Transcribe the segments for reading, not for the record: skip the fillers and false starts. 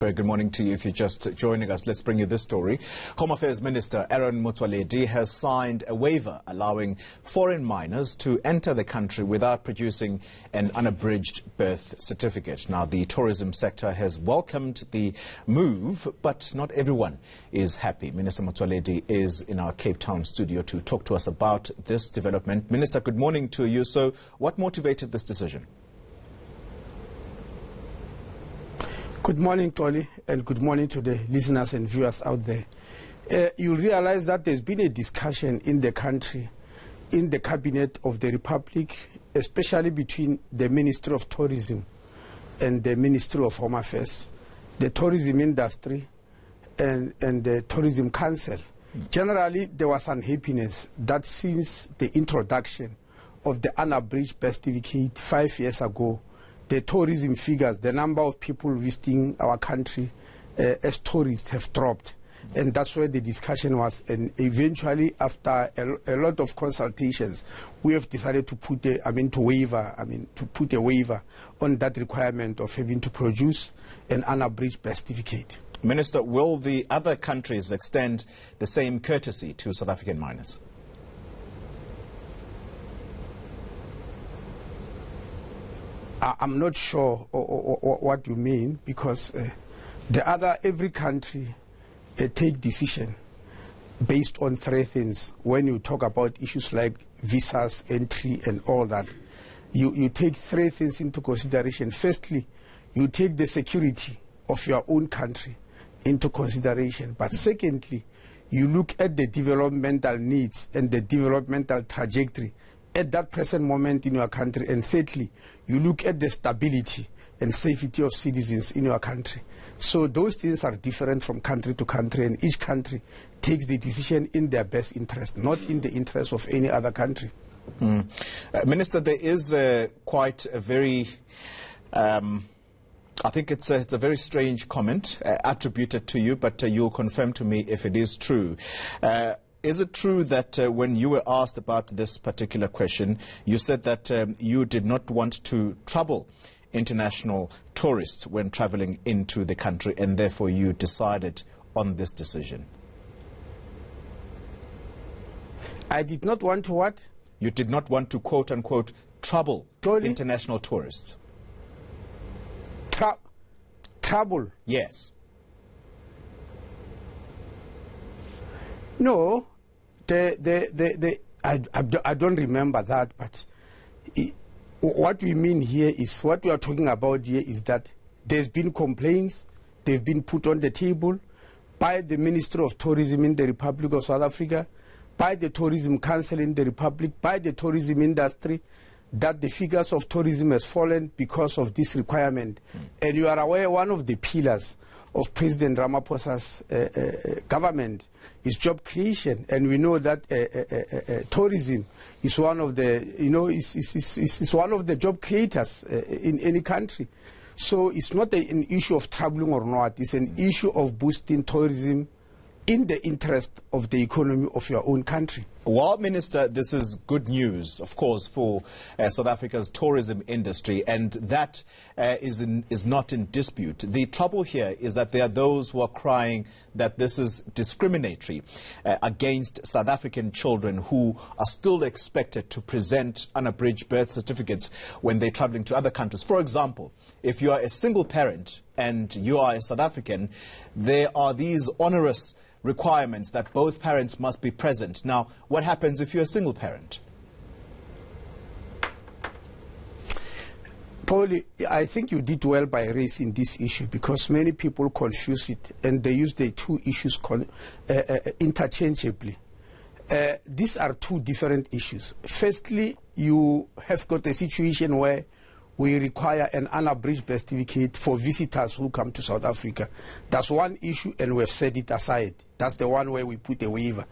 Very good morning to you. If you're just joining us, let's bring you this story. Home Affairs Minister Aaron Motsoaledi has signed a waiver allowing foreign minors to enter the country without producing an unabridged birth certificate. Now, the tourism sector has welcomed the move, but not everyone is happy. Minister Motsoaledi is in our Cape Town studio to talk to us about this development. Minister, good morning to you. So, what motivated this decision? Good morning, Tolly, and good morning to the listeners and viewers out there. You'll realize that there's been a discussion in the country, in the Cabinet of the Republic, especially between the Ministry of Tourism and the Ministry of Home Affairs, the tourism industry, and the Tourism Council. Generally, there was unhappiness that since the introduction of the unabridged birth certificate 5 years ago, the tourism figures, the number of people visiting our country as tourists have dropped. And that's where the discussion was. And eventually, after a lot of consultations, we have decided to put a waiver on that requirement of having to produce an unabridged birth certificate. Minister, will the other countries extend the same courtesy to South African minors? I'm not sure what you mean, because every country take decision based on three things. When you talk about issues like visas, entry, and all that, you take three things into consideration. Firstly, you take the security of your own country into consideration. But secondly, you look at the developmental needs and the developmental trajectory at that present moment in your country. And thirdly, you look at the stability and safety of citizens in your country. So those things are different from country to country, and each country takes the decision in their best interest, not in the interest of any other country. Minister, there is quite a very, I think it's a very strange comment attributed to you, but you'll confirm to me if it is true. Is it true that when you were asked about this particular question, you said that you did not want to trouble international tourists when traveling into the country, and therefore you decided on this decision? I did not want to what? You did not want to, quote-unquote, trouble international tourists. Trouble? Yes. No. I don't remember that, but what we mean here is, what we are talking about here is that there's been complaints, they've been put on the table by the Ministry of Tourism in the Republic of South Africa, by the Tourism Council in the Republic, by the tourism industry, that the figures of tourism has fallen because of this requirement. And you are aware, one of the pillars of President Ramaphosa's government is job creation, and we know that tourism is one of the, is one of the job creators in any country. So it's not an issue of troubling or not; it's an issue of boosting tourism in the interest of the economy of your own country. Well, Minister, this is good news, of course, for South Africa's tourism industry, and that is not in dispute. The trouble here is that there are those who are crying that this is discriminatory against South African children who are still expected to present unabridged birth certificates when they're traveling to other countries. For example, if you are a single parent and you are a South African, there are these onerous requirements that both parents must be present. Now, what happens if you're a single parent? Pauli, I think you did well by raising this issue, because many people confuse it and they use the two issues interchangeably. These are two different issues. Firstly, you have got a situation where we require an unabridged birth certificate for visitors who come to South Africa. That's one issue, and we've set it aside. That's the one where we put a waiver.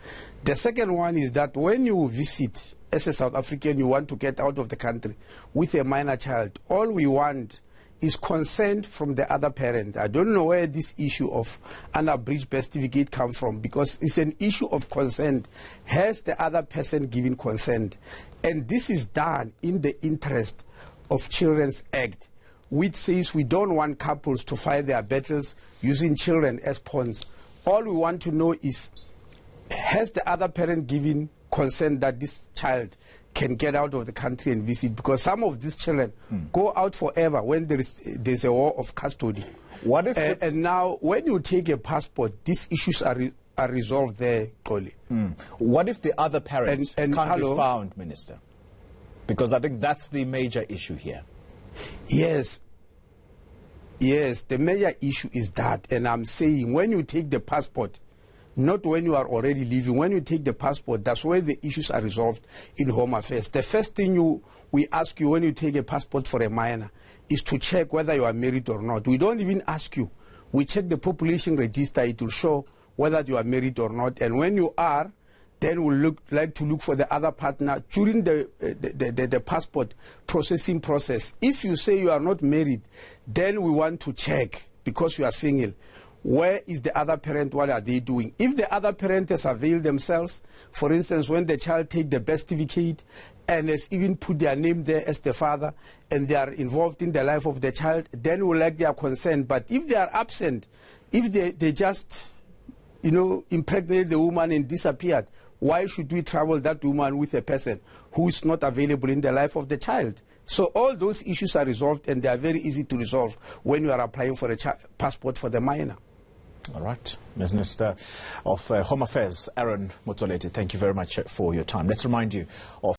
The second one is that when you visit as a South African, you want to get out of the country with a minor child, all we want is consent from the other parent. I don't know where this issue of unabridged birth certificate comes from, because it's an issue of consent. Has the other person given consent? And this is done in the interest of Children's Act, which says we don't want couples to fight their battles using children as pawns. All we want to know is, has the other parent given consent that this child can get out of the country and visit? Because some of these children go out forever when there's a war of custody. What if and now, when you take a passport, these issues are resolved there, Xoli. What if the other parent can't hello? be found, Minister? Because I think that's the major issue here. Yes, the major issue is that, and I'm saying when you take the passport, not when you are already leaving, when you take the passport, that's where the issues are resolved in Home Affairs. The first thing we ask you when you take a passport for a minor is to check whether you are married or not. We don't even ask you. We check the population register. It will show whether you are married or not. And when you are, then we'll like to look for the other partner during the passport processing process. If you say you are not married, then we want to check, because you are single, where is the other parent, what are they doing? If the other parent has availed themselves, for instance, when the child take the birth certificate and has even put their name there as the father, and they are involved in the life of the child, then we'll like their consent. But if they are absent, if they just, impregnated the woman and disappeared, why should we travel that woman with a person who is not available in the life of the child? So all those issues are resolved, and they are very easy to resolve when you are applying for a passport for the minor. All right. Minister of Home Affairs, Aaron Motsoaledi, thank you very much for your time. Let's remind you of